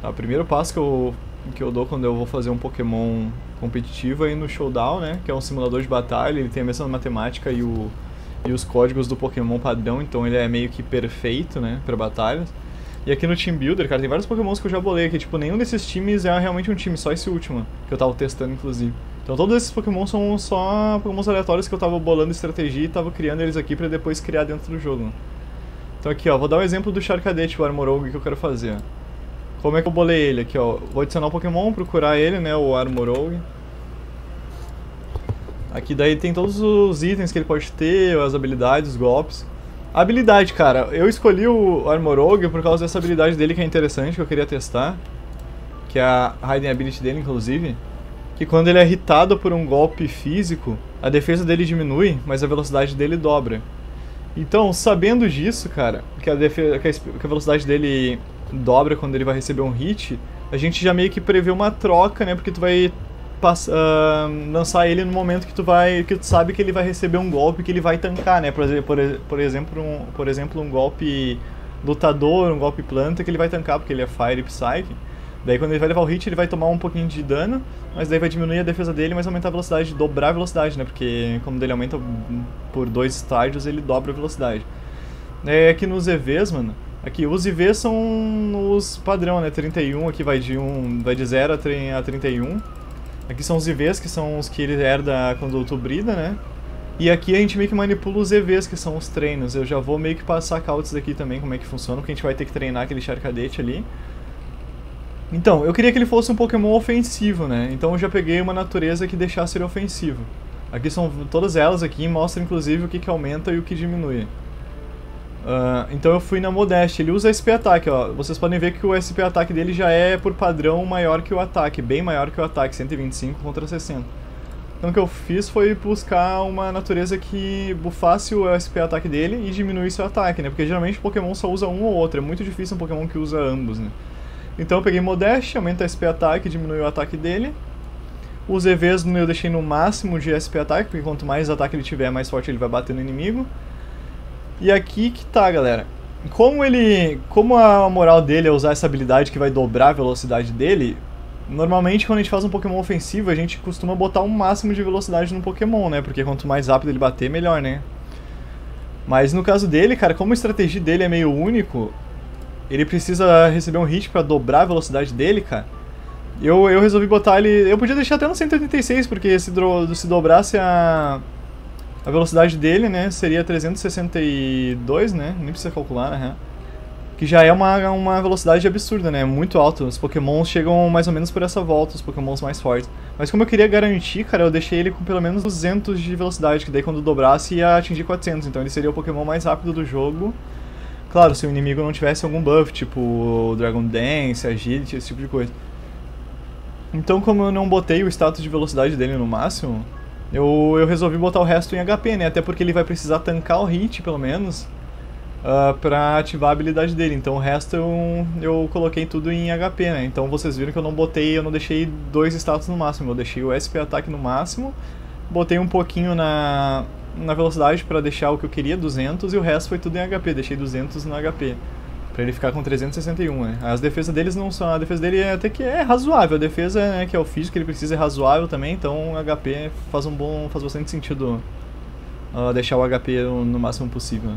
Tá, o primeiro passo que eu dou quando eu vou fazer um Pokémon competitivo é ir no Showdown, né? Que é um simulador de batalha, ele tem a mesma matemática e os códigos do Pokémon padrão, então ele é meio que perfeito, né, pra batalhas. E aqui no Team Builder, cara, tem vários Pokémons que eu já bolei aqui, tipo, nenhum desses times é realmente um time, só esse último, que eu tava testando, inclusive. Então todos esses Pokémon são só Pokémons aleatórios que eu tava bolando estratégia e tava criando eles aqui pra depois criar dentro do jogo. Então aqui, ó, vou dar um exemplo do Charcadet, o Armorogue, que eu quero fazer. Como é que eu bolei ele aqui, ó? Vou adicionar o Pokémon, procurar ele, né, o Armorogue. Aqui daí tem todos os itens que ele pode ter, as habilidades, os golpes. A habilidade, cara, eu escolhi o Armorogue por causa dessa habilidade dele que é interessante, que eu queria testar. Que é a Hiding Ability dele, inclusive. Que quando ele é irritado por um golpe físico, a defesa dele diminui, mas a velocidade dele dobra. Então, sabendo disso, cara, que a velocidade dele dobra quando ele vai receber um hit, a gente já meio que prevê uma troca, né, porque tu vai lançar ele no momento que tu sabe que ele vai receber um golpe que ele vai tancar, né? Por exemplo, um golpe lutador, um golpe planta que ele vai tancar porque ele é Fire e Psyche. Daí quando ele vai levar o hit, ele vai tomar um pouquinho de dano, mas daí vai diminuir a defesa dele, mas aumentar a velocidade, dobrar a velocidade, né? Porque como ele aumenta por 2 estágios, ele dobra a velocidade. Aqui nos EVs, mano, aqui os EVs são os padrão, né? 31, aqui vai de 0 a 31. Aqui são os IVs, que são os que ele herda quando tu brida, né? E aqui a gente meio que manipula os EVs, que são os treinos. Eu já vou meio que passar calls aqui também, como é que funciona, porque a gente vai ter que treinar aquele Charcadet ali. Então, eu queria que ele fosse um Pokémon ofensivo, né? Então eu já peguei uma natureza que deixasse ele ofensivo. Aqui são todas elas aqui, mostra inclusive o que aumenta e o que diminui. Então eu fui na Modeste, ele usa SP ataque, ó. Vocês podem ver que o SP ataque dele já é por padrão maior que o ataque, bem maior que o ataque, 125 contra 60. Então o que eu fiz foi buscar uma natureza que buffasse o SP ataque dele e diminuísse o ataque, né? Porque geralmente o Pokémon só usa um ou outro, é muito difícil um Pokémon que usa ambos, né? Então eu peguei Modeste, aumenta o SP ataque, diminui o ataque dele. Os EVs eu deixei no máximo de SP ataque, porque quanto mais ataque ele tiver, mais forte ele vai bater no inimigo. E aqui que tá, galera. Como a moral dele é usar essa habilidade que vai dobrar a velocidade dele, normalmente quando a gente faz um Pokémon ofensivo, a gente costuma botar um máximo de velocidade no Pokémon, né? Porque quanto mais rápido ele bater, melhor, né? Mas no caso dele, cara, como a estratégia dele é meio único, ele precisa receber um hit pra dobrar a velocidade dele, cara. Eu resolvi botar ele... Eu podia deixar até no 186, porque se dobrasse a velocidade dele, né, seria 362, né, nem precisa calcular, né, que já é uma velocidade absurda, né, muito alta. Os Pokémons chegam mais ou menos por essa volta, os Pokémons mais fortes. Mas como eu queria garantir, cara, eu deixei ele com pelo menos 200 de velocidade, que daí quando dobrasse ia atingir 400, então ele seria o Pokémon mais rápido do jogo. Claro, se o inimigo não tivesse algum buff, tipo Dragon Dance, Agility, esse tipo de coisa. Então como eu não botei o status de velocidade dele no máximo, eu resolvi botar o resto em HP, né? Até porque ele vai precisar tancar o hit, pelo menos, pra ativar a habilidade dele. Então o resto eu coloquei tudo em HP, né? Então vocês viram que eu não deixei 2 status no máximo. Eu deixei o SP ataque no máximo, botei um pouquinho na velocidade pra deixar o que eu queria, 200, e o resto foi tudo em HP. Deixei 200 no HP. Pra ele ficar com 361, né? As defesas deles não são... A defesa dele até que é razoável. A defesa, né, que é o físico que ele precisa, é razoável também. Então o HP faz bastante sentido deixar o HP no máximo possível.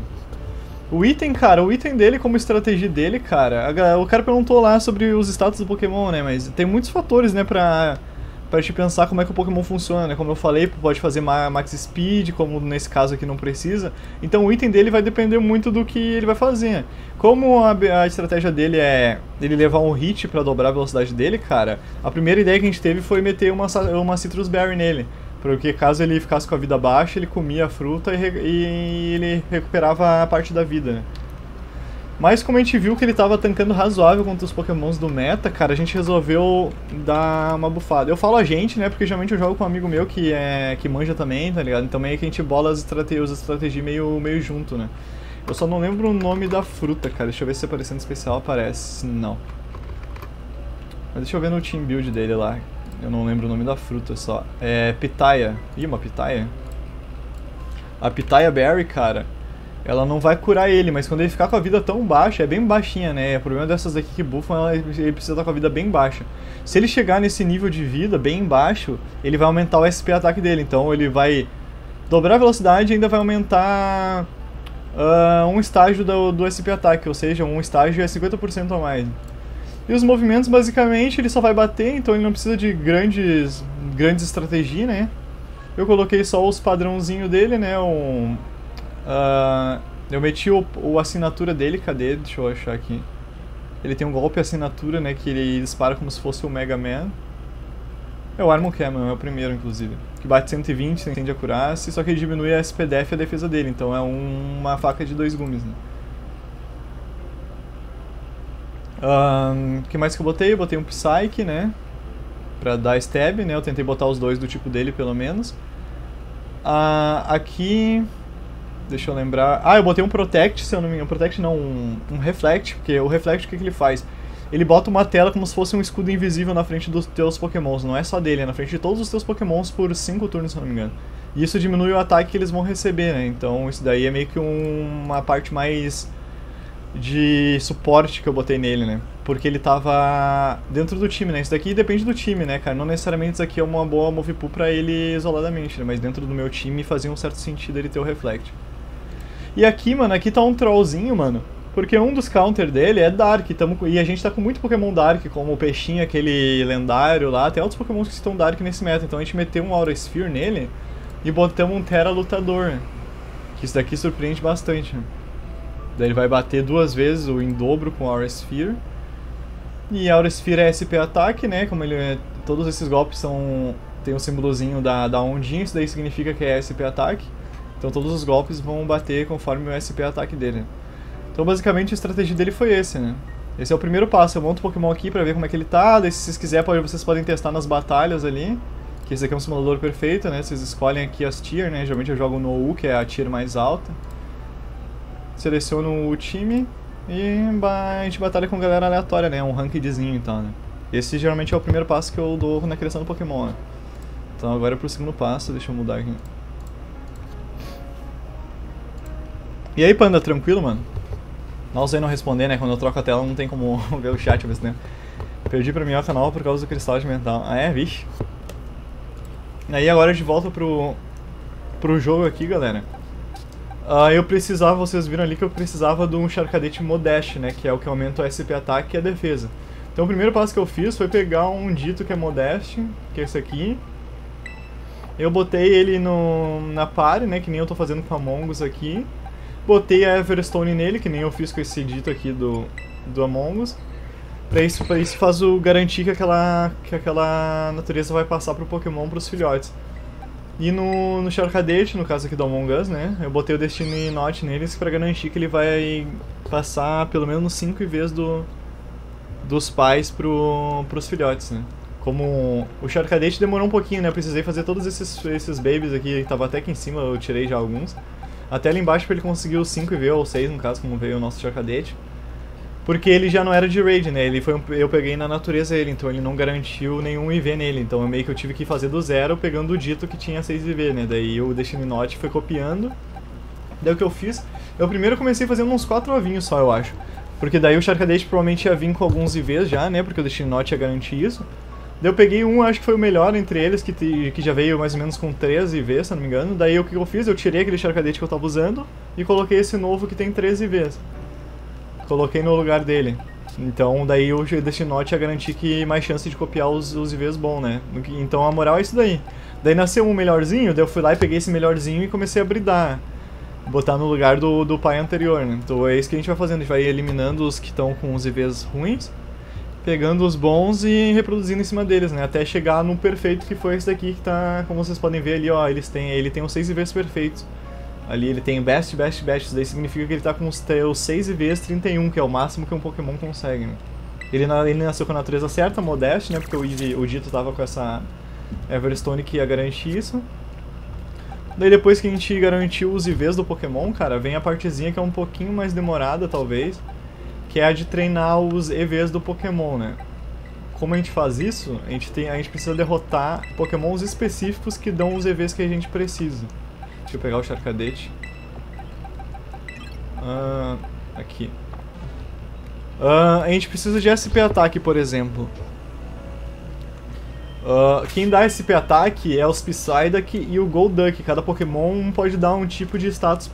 O item, cara, o item dele como estratégia dele, cara... O cara perguntou lá sobre os status do Pokémon, né? Mas tem muitos fatores, né, pra te pensar como é que o Pokémon funciona, né? Como eu falei, pode fazer Max Speed, como nesse caso aqui não precisa. Então o item dele vai depender muito do que ele vai fazer. Como a estratégia dele é ele levar um hit pra dobrar a velocidade dele, cara, a primeira ideia que a gente teve foi meter uma Citrus Berry nele. Porque caso ele ficasse com a vida baixa, ele comia a fruta e ele recuperava a parte da vida, né? Mas como a gente viu que ele tava tancando razoável contra os Pokémons do meta, cara, a gente resolveu dar uma bufada. Eu falo a gente, né, porque geralmente eu jogo com um amigo meu que manja também, tá ligado? Então meio que a gente bola as estratégias meio junto, né? Eu só não lembro o nome da fruta, cara. Deixa eu ver se aparecendo especial aparece. Não. Mas deixa eu ver no team build dele lá. Eu não lembro o nome da fruta só. É Pitaya. Ih, uma Pitaya? A Pitaya Berry, cara, ela não vai curar ele, mas quando ele ficar com a vida tão baixa, é bem baixinha, né? O problema dessas aqui que buffam, ele precisa estar com a vida bem baixa. Se ele chegar nesse nível de vida bem baixo, ele vai aumentar o SP ataque dele, então ele vai dobrar a velocidade e ainda vai aumentar um estágio do SP ataque, ou seja, um estágio é 50% a mais. E os movimentos, basicamente, ele só vai bater, então ele não precisa de grandes estratégias, né? Eu coloquei só os padrãozinhos dele, né? Eu meti a assinatura dele, cadê? Deixa eu achar aqui. Ele tem um golpe assinatura, né? Que ele dispara como se fosse o Mega Man. É o Armor Cannon, é o primeiro, inclusive. Que bate 120, sem de acurácia, só que ele diminui a SPDF e a defesa dele. Então é uma faca de 2 gumes, né? O que mais que eu botei? Eu botei um Psyche, né? Pra dar stab, né? Eu tentei botar os dois do tipo dele, pelo menos. Aqui... Deixa eu lembrar... eu botei um Protect, se eu não me engano. Protect não, um Reflect, porque o Reflect o que ele faz? Ele bota uma tela como se fosse um escudo invisível na frente dos teus pokémons. Não é só dele, é na frente de todos os teus pokémons por 5 turnos, se eu não me engano. E isso diminui o ataque que eles vão receber, né? Então isso daí é meio que uma parte mais de suporte que eu botei nele, né? Porque ele tava dentro do time, né? Isso daqui depende do time, né, cara? Não necessariamente isso aqui é uma boa move pool pra ele isoladamente, né? Mas dentro do meu time fazia um certo sentido ele ter o Reflect. E aqui, mano, aqui tá um trollzinho, mano. Porque um dos counter dele é Dark, e a gente tá com muito Pokémon Dark, como o Peixinho, aquele lendário lá, tem outros Pokémon que estão Dark nesse meta, então a gente meteu um Aura Sphere nele e botamos um Terra Lutador, que isso daqui surpreende bastante. Daí ele vai bater 2 vezes em dobro com o Aura Sphere. E a Aura Sphere é SP ataque, né, como todos esses golpes tem o símbolozinho da ondinha, isso daí significa que é SP ataque. Então todos os golpes vão bater conforme o SP ataque dele. Então basicamente a estratégia dele foi esse, né? Esse é o primeiro passo, eu monto o Pokémon aqui pra ver como é que ele tá, daí se vocês quiserem vocês podem testar nas batalhas ali, que esse aqui é um simulador perfeito, né? Vocês escolhem aqui as tier, né? Geralmente eu jogo no U, que é a tier mais alta. Seleciono o time e a gente batalha com galera aleatória, né? Um rankedzinho então, né? Esse geralmente é o primeiro passo que eu dou na criação do Pokémon, né? Então agora é pro segundo passo, deixa eu mudar aqui. E aí, Panda, tranquilo, mano? Não usei não responder, né? Quando eu troco a tela não tem como ver o chat, mas né? Perdi pra minhoca nova por causa do cristal de mental. Ah, é? Vixe. Aí agora de volta pro jogo aqui, galera. Eu precisava, vocês viram ali que eu precisava de um Charcadet Modeste, né? Que é o que aumenta o SP ataque e a defesa. Então o primeiro passo que eu fiz foi pegar um dito que é Modeste, que é esse aqui. Eu botei ele na party, né? Que nem eu tô fazendo com a Among Us aqui. Botei a Everstone nele, que nem eu fiz com esse dito aqui do Among Us. Pra isso garantir que aquela natureza vai passar pro Pokémon, pros filhotes. E no Charcadet, no caso aqui do Among Us, né, eu botei o Destiny Knot neles pra garantir que ele vai passar pelo menos 5 IVs dos pais pros filhotes, né. Como o Charcadet demorou um pouquinho, né, eu precisei fazer todos esses babies aqui, tava até aqui em cima, eu tirei já alguns. Até ali embaixo ele conseguiu 5 IV, ou 6 no caso, como veio o nosso Charcadet. Porque ele já não era de raid, né? Eu peguei na natureza ele, então ele não garantiu nenhum IV nele. Então eu meio que eu tive que fazer do zero, pegando o dito que tinha 6 IV, né? Daí o Destiny Knot foi copiando. Daí o que eu fiz? Eu primeiro comecei fazendo uns 4 ovinhos só, eu acho. Porque daí o Charcadet provavelmente ia vir com alguns IVs já, né? Porque o Destiny Knot ia garantir isso. Daí eu peguei acho que foi o melhor entre eles, que já veio mais ou menos com 3 IVs, se não me engano. Daí o que eu fiz? Eu tirei aquele Charcadet que eu tava usando e coloquei esse novo que tem 3 IVs. Coloquei no lugar dele. Então daí o Destiny Knot ia garantir que mais chance de copiar os IVs bom, né? Então a moral é isso daí. Daí nasceu um melhorzinho, daí eu fui lá e peguei esse melhorzinho e comecei a bridar. Botar no lugar do pai anterior, né? Então é isso que a gente vai fazendo, a gente vai eliminando os que estão com os IVs ruins, pegando os bons e reproduzindo em cima deles, né? Até chegar no perfeito, que foi esse daqui que tá, como vocês podem ver ali, ó, ele tem os 6 IVs perfeitos. Ali ele tem Best, Best, Best, isso daí significa que ele tá com os 6 IVs 31, que é o máximo que um Pokémon consegue, né? Ele nasceu com a natureza certa, Modeste, né? Porque o Dito tava com essa Everstone que ia garantir isso. Daí depois que a gente garantiu os IVs do Pokémon, cara, vem a partezinha que é um pouquinho mais demorada, talvez, que é a de treinar os EVs do Pokémon, né? Como a gente faz isso? A gente precisa derrotar Pokémons específicos que dão os EVs que a gente precisa. Deixa eu pegar o Charcadet. Aqui. A gente precisa de SP ataque, por exemplo. Quem dá SP ataque é o Psyduck e o Golduck. Cada Pokémon pode dar um tipo de status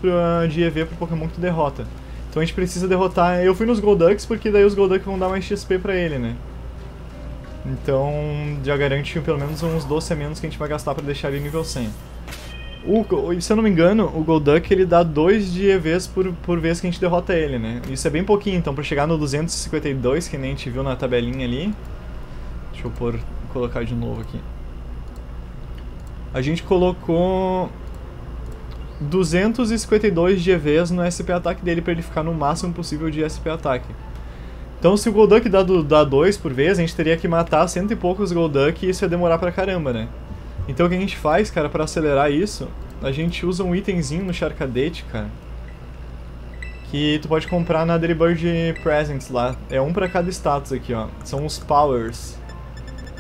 de EV pro Pokémon que tu derrota. Então a gente precisa derrotar... Eu fui nos Golducks porque daí os Golduck vão dar mais XP pra ele, né? Então já garante pelo menos uns 12 a menos que a gente vai gastar pra deixar ele nível 100. Se eu não me engano, o Golduck ele dá 2 de EVs por vez que a gente derrota ele, né? Isso é bem pouquinho, então pra chegar no 252, que nem a gente viu na tabelinha ali... Deixa eu colocar de novo aqui. A gente colocou 252 de EVs no SP ataque dele pra ele ficar no máximo possível de SP ataque. Então se o Golduck dá 2 por vez, a gente teria que matar 100 e poucos Golduck e isso ia demorar pra caramba, né? Então o que a gente faz, cara, pra acelerar isso, a gente usa um itemzinho no Charcadet, cara, que tu pode comprar na Delibird Presents lá. É um pra cada status aqui, ó. São os Powers.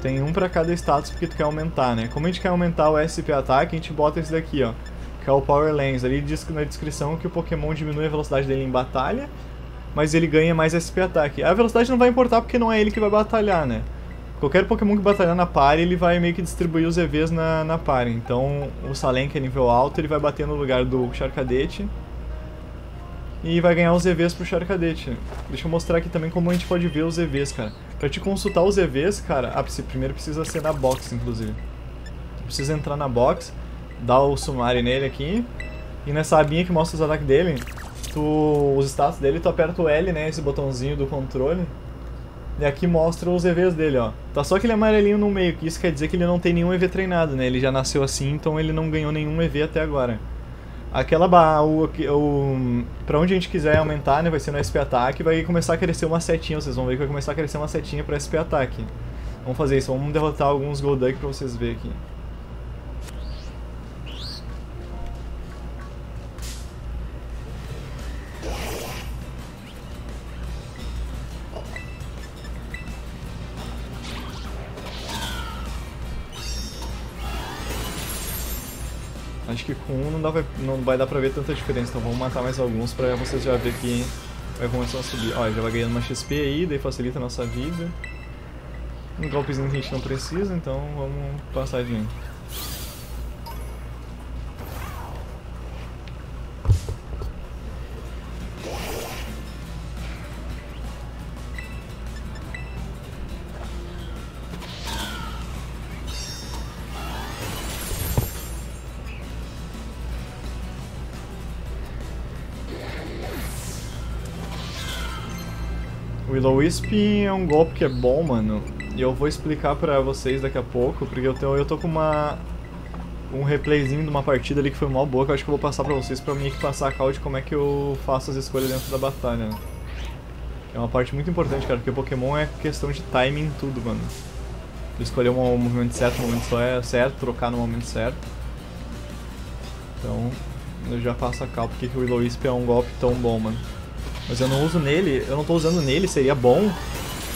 Tem um pra cada status porque tu quer aumentar, né? Como a gente quer aumentar o SP ataque, a gente bota esse daqui, ó, que é o Power Lens. Ali diz na descrição que o Pokémon diminui a velocidade dele em batalha, mas ele ganha mais SP ataque. A velocidade não vai importar porque não é ele que vai batalhar, né? Qualquer Pokémon que batalhar na party, ele vai meio que distribuir os EVs na party. Então, o Salem, que é nível alto, ele vai bater no lugar do Charcadet e vai ganhar os EVs pro Charcadet. Deixa eu mostrar aqui também como a gente pode ver os EVs, cara. Pra te consultar os EVs, cara... primeiro precisa ser na box, inclusive. Precisa entrar na box, dar o summary nele aqui, e nessa abinha que mostra os ataques dele, os status dele, tu aperta o L, né, esse botãozinho do controle, e aqui mostra os EVs dele, ó. Tá só aquele amarelinho no meio, que isso quer dizer que ele não tem nenhum EV treinado, né? Ele já nasceu assim, então ele não ganhou nenhum EV até agora. Aquela pra onde a gente quiser aumentar, né, vai ser no SP ataque, vai começar a crescer uma setinha, vocês vão ver que vai começar a crescer uma setinha pra SP ataque. Vamos fazer isso, vamos derrotar alguns Golduck pra vocês verem aqui. Acho que com um não vai dar pra ver tanta diferença, então vamos matar mais alguns pra vocês já verem que vai começar a subir. Ó, já vai ganhando uma XP aí, daí facilita a nossa vida. Um golpezinho que a gente não precisa, então vamos passar adiante. O Will-O-Wisp é um golpe que é bom, mano, e eu vou explicar pra vocês daqui a pouco, porque eu tô com um replayzinho de uma partida ali que foi mal boa, que eu acho que eu vou passar pra vocês pra mim que passar a cal de como é que eu faço as escolhas dentro da batalha, né? É uma parte muito importante, cara, porque Pokémon é questão de timing em tudo, mano. Escolher um movimento certo, no momento certo, trocar no momento certo. Então, eu já passo a cal porque o Will-O-Wisp é um golpe tão bom, mano. Mas eu não uso nele, eu não tô usando nele, seria bom.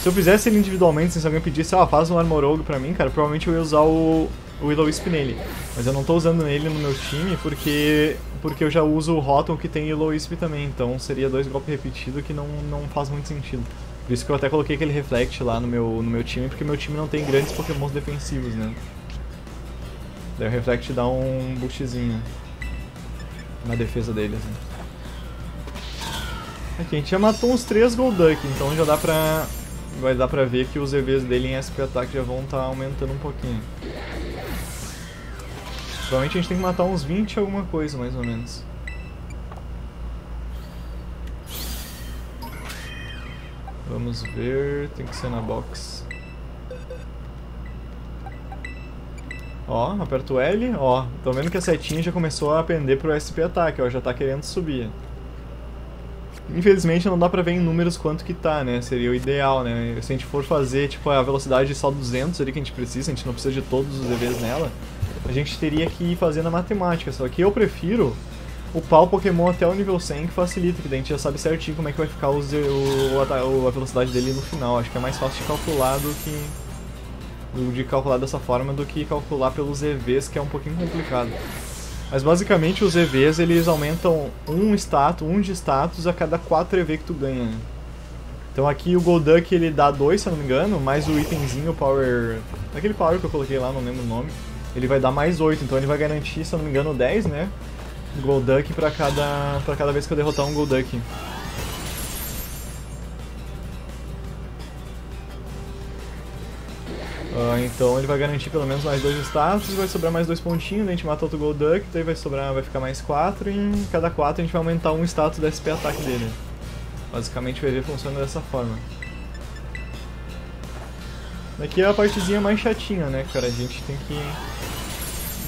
Se eu fizesse ele individualmente, se alguém pedisse, faz um Armorogue pra mim, cara, provavelmente eu ia usar o Will-O-Wisp nele. Mas eu não tô usando ele no meu time porque eu já uso o Rotom que tem Will-O-Wisp também, então seria 2 golpes repetidos que não faz muito sentido. Por isso que eu até coloquei aquele Reflect lá no meu time, porque meu time não tem grandes Pokémons defensivos, né. Daí o Reflect dá um boostzinho na defesa dele, assim. Aqui, a gente já matou uns 3 Golduck, então já vai dar pra ver que os EVs dele em SP ataque já vão estar aumentando um pouquinho. Provavelmente a gente tem que matar uns 20 alguma coisa, mais ou menos. Vamos ver, tem que ser na box. Ó, aperto o L, ó, tô vendo que a setinha já começou a pender pro SP ataque, ó, já tá querendo subir. Infelizmente não dá pra ver em números quanto que tá, né, seria o ideal, né, se a gente for fazer, tipo, a velocidade só 200 ali que a gente precisa não precisa de todos os EVs nela, a gente teria que ir fazendo a matemática, só que eu prefiro upar o Pokémon até o nível 100 que facilita, que daí a gente já sabe certinho como é que vai ficar a velocidade dele no final, acho que é mais fácil de calcular calcular dessa forma do que calcular pelos EVs, que é um pouquinho complicado. Mas basicamente os EVs eles aumentam um de status a cada 4 EV que tu ganha. Então aqui o Golduck ele dá 2, se eu não me engano, mais o itemzinho Power... aquele Power que eu coloquei lá, não lembro o nome. Ele vai dar mais 8, então ele vai garantir, se eu não me engano, 10, né? Golduck pra cada vez que eu derrotar um Golduck. Então ele vai garantir pelo menos mais 2 status, vai sobrar mais 2 pontinhos, daí a gente mata outro Golduck, daí vai ficar mais 4 e em cada 4 a gente vai aumentar um status da SP ataque dele. Basicamente o EV funciona dessa forma. Daqui é a partezinha mais chatinha, né, cara? A gente tem que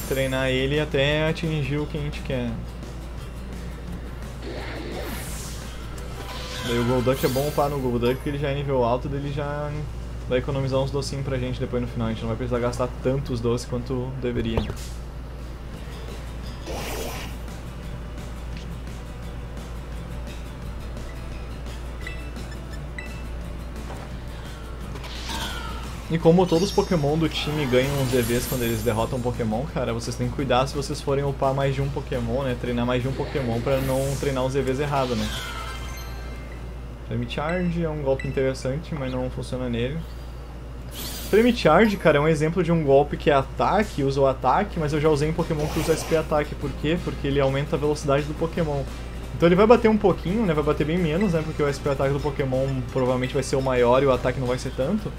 treinar ele até atingir o que a gente quer. Daí o Golduck é bom upar no Golduck porque ele já é nível alto, daí ele já vai economizar uns docinhos pra gente depois no final. A gente não vai precisar gastar tantos doces quanto deveria. E como todos os Pokémon do time ganham uns EVs quando eles derrotam um Pokémon, cara, vocês têm que cuidar se vocês forem upar mais de um Pokémon, né? Treinar mais de um Pokémon pra não treinar os EVs errados, né? Flame Charge é um golpe interessante, mas não funciona nele. Flame Charge, cara, é um exemplo de um golpe que é ataque, usa o ataque, mas eu já usei em Pokémon que usa SP ataque. Por quê? Porque ele aumenta a velocidade do Pokémon. Então ele vai bater um pouquinho, né? Vai bater bem menos, né? Porque o SP ataque do Pokémon provavelmente vai ser o maior e o ataque não vai ser tanto.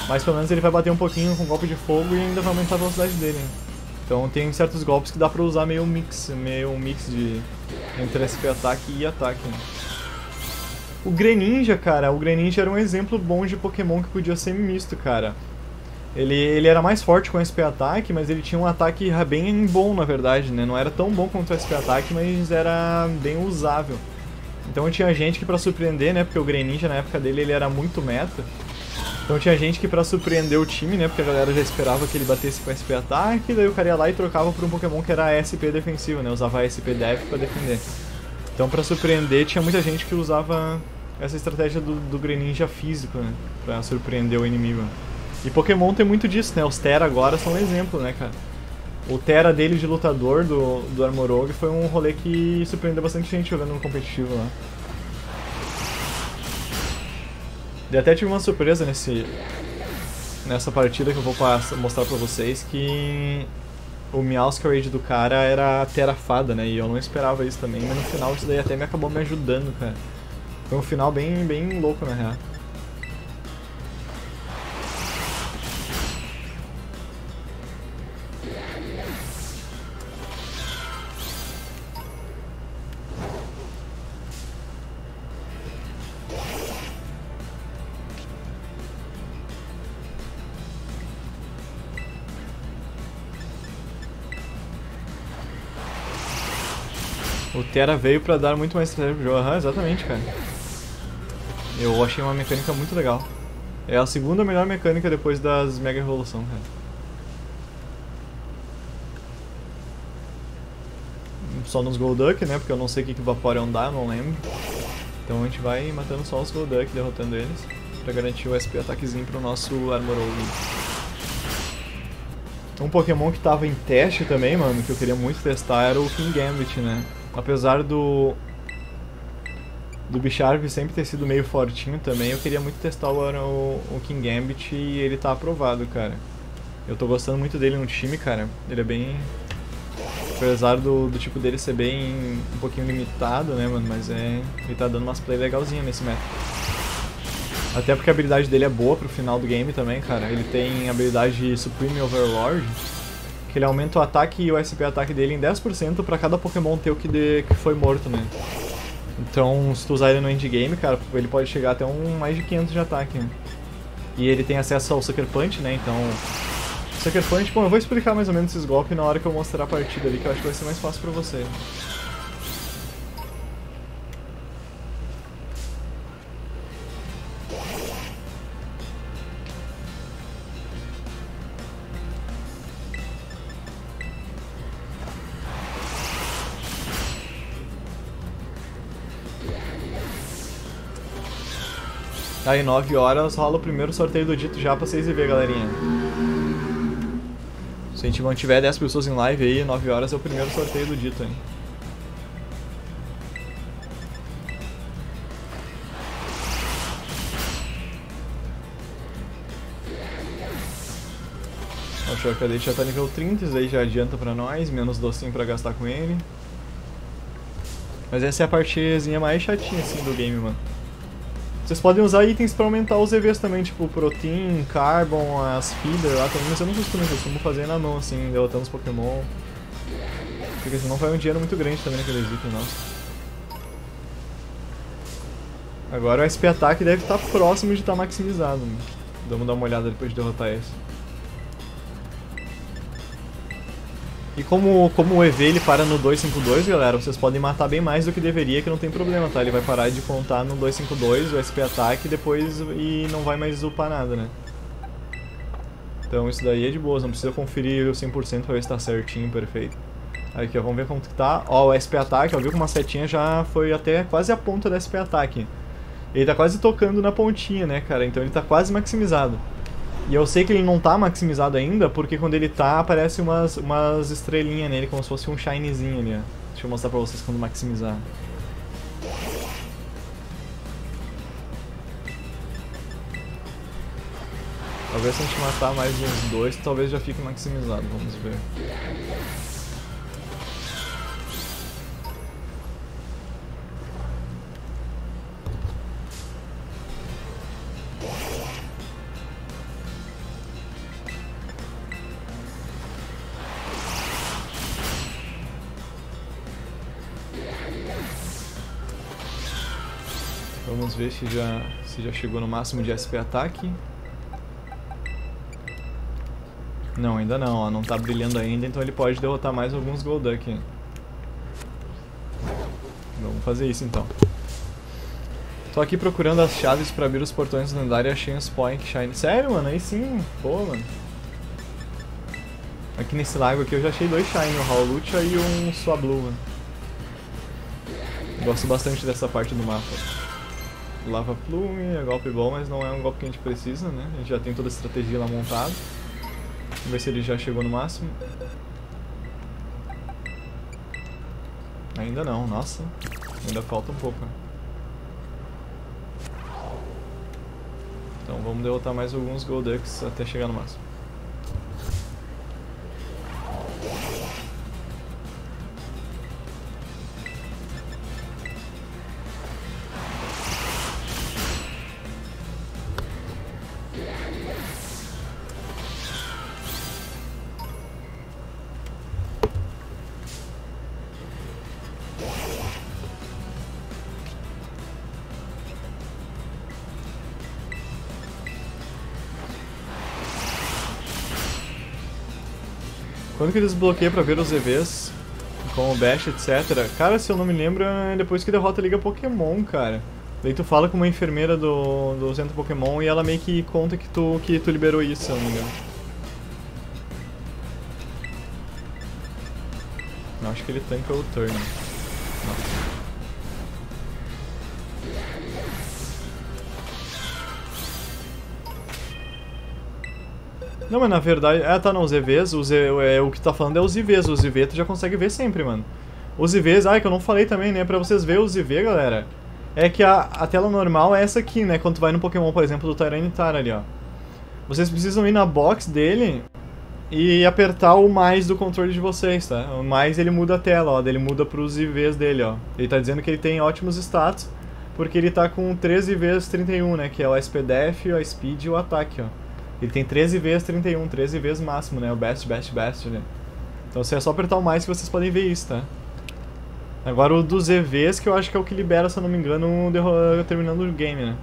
Mas pelo menos ele vai bater um pouquinho com golpe de fogo e ainda vai aumentar a velocidade dele. Então tem certos golpes que dá pra usar meio um mix de entre SP ataque e ataque. O Greninja, cara, o Greninja era um exemplo bom de Pokémon que podia ser misto, cara. Ele era mais forte com o SP ataque, mas ele tinha um ataque bem bom, na verdade, né? Não era tão bom quanto o SP ataque, mas era bem usável. Então tinha gente que pra surpreender, né? Porque o Greninja na época dele ele era muito meta. Então tinha gente que pra surpreender o time, né? Porque a galera já esperava que ele batesse com SP ataque, daí o cara ia lá e trocava por um Pokémon que era SP defensivo, né? Usava a SP def pra defender. Então pra surpreender tinha muita gente que usava essa estratégia do Greninja físico, né? Pra surpreender o inimigo. E Pokémon tem muito disso, né? Os Tera agora são um exemplo, né, cara? O Tera dele de lutador do Armorog foi um rolê que surpreendeu bastante gente jogando no competitivo lá. E até tive uma surpresa nessa partida que eu vou mostrar pra vocês, que o Meowscarade do cara era a Tera Fada, né? E eu não esperava isso também, mas no final isso daí até acabou me ajudando, cara. Foi um final bem louco, na real. O Tera veio pra dar muito mais estratégia pro jogo. Aham, exatamente, cara. Eu achei uma mecânica muito legal. É a segunda melhor mecânica depois das Mega Evolução, cara. Só nos Golduck, né? Porque eu não sei o que o Vaporeon dá, eu não lembro. Então a gente vai matando só os Golduck, derrotando eles, pra garantir o SP ataquezinho pro nosso Armorog. Um Pokémon que tava em teste também, mano, que eu queria muito testar era o Kingambit, né? Apesar do Bisharp sempre ter sido meio fortinho também, eu queria muito testar o Kingambit e ele tá aprovado, cara. Eu tô gostando muito dele no time, cara. Ele é bem... Apesar do tipo dele ser bem... um pouquinho limitado, né, mano? Mas ele tá dando umas play legalzinhas nesse meta. Até porque a habilidade dele é boa pro final do game também, cara. Ele tem a habilidade de Supreme Overlord, que ele aumenta o ataque e o SP ataque dele em 10% pra cada Pokémon teu que foi morto, né? Então, se tu usar ele no endgame, cara, ele pode chegar até mais de 500 de ataque, né? E ele tem acesso ao Sucker Punch, né? Então, Sucker Punch, bom, eu vou explicar mais ou menos esses golpes na hora que eu mostrar a partida ali, que eu acho que vai ser mais fácil pra você. Aí 9 horas rola o primeiro sorteio do Dito já pra vocês verem, galerinha. Se a gente mantiver 10 pessoas em live aí, 9 horas é o primeiro sorteio do dito, hein. O Shark Cadete já tá nível 30, isso aí já adianta pra nós, menos docinho pra gastar com ele. Mas essa é a partezinha mais chatinha assim do game, mano. Vocês podem usar itens pra aumentar os EVs também, tipo Protein, Carbon, as Feeder lá também, mas eu não costumo fazer na mão assim, derrotando os Pokémon. Porque senão vai um dinheiro muito grande também naqueles itens, nossa. Agora o SP Ataque deve estar próximo de estar maximizado, mano. Vamos dar uma olhada depois de derrotar esse. E como o EV ele para no 252, galera, vocês podem matar bem mais do que deveria, que não tem problema, tá? Ele vai parar de contar no 252, o SP Ataque, depois e não vai mais upar nada, né? Então isso daí é de boa, não precisa conferir o 100% pra ver se tá certinho, perfeito. Aqui, ó, vamos ver como que tá. Ó, o SP Ataque, ó, viu que uma setinha já foi até quase a ponta do SP Ataque. Ele tá quase tocando na pontinha, né, cara? Então ele tá quase maximizado. E eu sei que ele não tá maximizado ainda, porque quando ele tá, aparece umas estrelinhas nele, como se fosse um shinezinho ali, ó. Deixa eu mostrar pra vocês quando maximizar. Talvez se a gente matar mais uns dois, talvez já fique maximizado, vamos ver. Vamos ver se já chegou no máximo de SP Ataque. Não, ainda não, ó, não tá brilhando ainda, então ele pode derrotar mais alguns Golduck. Vamos fazer isso então. Tô aqui procurando as chaves pra abrir os portões lendários e achei uns Point Shine. Sério, mano? Aí sim, pô, mano. Aqui nesse lago aqui eu já achei 2 Shine, um Howlucha e um Swablu, mano. Gosto bastante dessa parte do mapa. Lava Plume, é golpe bom, mas não é um golpe que a gente precisa, né? A gente já tem toda a estratégia lá montada. Vamos ver se ele já chegou no máximo. Ainda não, nossa. Ainda falta um pouco. Então vamos derrotar mais alguns Golducks até chegar no máximo. Quando que eles desbloqueiam pra ver os EVs, com o Bash, etc. Cara, se eu não me lembro, é depois que derrota a Liga Pokémon, cara. Daí tu fala com uma enfermeira do centro Pokémon e ela meio que conta que tu liberou isso, se eu não me engano. Não, acho que ele tanca o turn. Não. Não, mas na verdade... tá, não, os EVs, o que tu tá falando é os IVs. Os IV tu já consegue ver sempre, mano. Os IVs, que eu não falei também, né? Pra vocês verem os IV, galera, é que a tela normal é essa aqui, né? Quando tu vai no Pokémon, por exemplo, do Tyranitar ali, ó. Vocês precisam ir na box dele e apertar o mais do controle de vocês, tá? O mais ele muda a tela, ó. Ele muda pros IVs dele, ó. Ele tá dizendo que ele tem ótimos status, porque ele tá com 13 IVs 31, né? Que é o SP-Def, o Speed e o Ataque, ó. Ele tem 13 vezes 31, 13 vezes máximo, né? O best, né? Então é só apertar o mais que vocês podem ver isso, tá? Agora o dos EVs, que eu acho que é o que libera, se eu não me engano, terminando o game, né?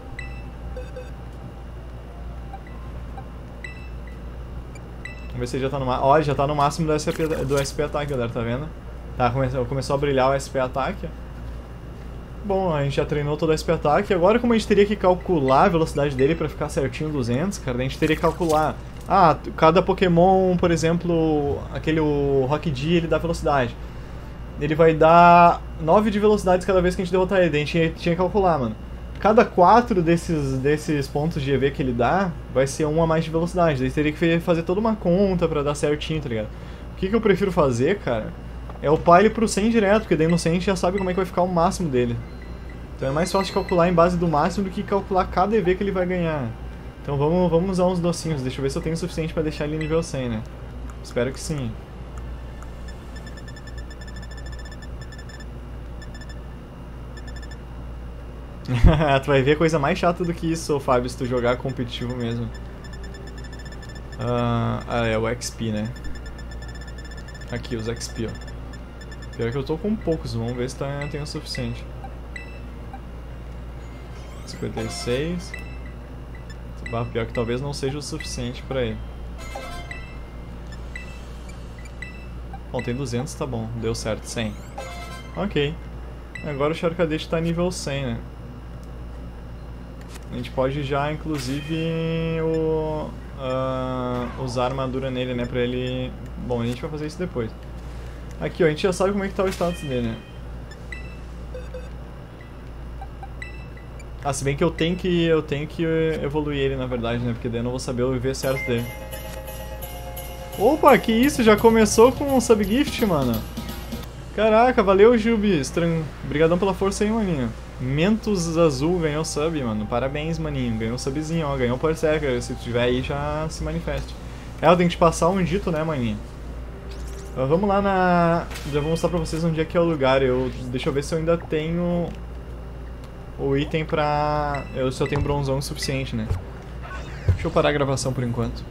Vamos ver se ele já tá no máximo. Ó, ele já tá no máximo do SP Ataque, galera, tá vendo? Tá, começou a brilhar o SP Ataque. Bom, a gente já treinou todo o SP Ataque. Agora, como a gente teria que calcular a velocidade dele pra ficar certinho 200, cara, a gente teria que calcular... cada Pokémon, por exemplo, aquele Rock D, ele dá velocidade. Ele vai dar 9 de velocidades cada vez que a gente derrotar ele. A gente tinha que calcular, mano. cada 4 desses pontos de EV que ele dá, vai ser 1 a mais de velocidade. Daí teria que fazer toda uma conta pra dar certinho, tá ligado? O que eu prefiro fazer, cara, é upar ele pro 100 direto, porque daí no 100 a gente já sabe como é que vai ficar o máximo dele. Então é mais fácil de calcular em base do máximo do que calcular cada EV que ele vai ganhar. Então vamos usar uns docinhos, deixa eu ver se eu tenho o suficiente pra deixar ele nível 100, né? Espero que sim. Tu vai ver coisa mais chata do que isso, Fábio, se tu jogar competitivo mesmo. É o XP, né? Aqui, os XP, ó. Pior que eu tô com poucos, vamos ver se tem o suficiente. 56. Pior que talvez não seja o suficiente pra ele. Bom, tem 200, tá bom, deu certo, 100. Ok. Agora o Charcadet tá nível 100, né? A gente pode já, inclusive, usar armadura nele, né, pra ele... Bom, a gente vai fazer isso depois. Aqui, ó, a gente já sabe como é que tá o status dele, né? Ah, se bem que eu tenho que evoluir ele, na verdade, né, porque daí eu não vou saber o IV certo dele. Opa, que isso, já começou com um subgift, mano. Caraca, valeu, Gilbis. Obrigadão pela força aí, maninho. Mentos Azul ganhou sub, mano. Parabéns, maninho. Ganhou subzinho, ó. Ganhou por Berserker. Se tiver aí, já se manifeste. Eu tenho que te passar um dito, né, maninho? Vamos lá na... Já vou mostrar pra vocês onde é que é o lugar. Deixa eu ver se eu ainda tenho... o item pra... se eu tenho bronzão o suficiente, né? Deixa eu parar a gravação por enquanto.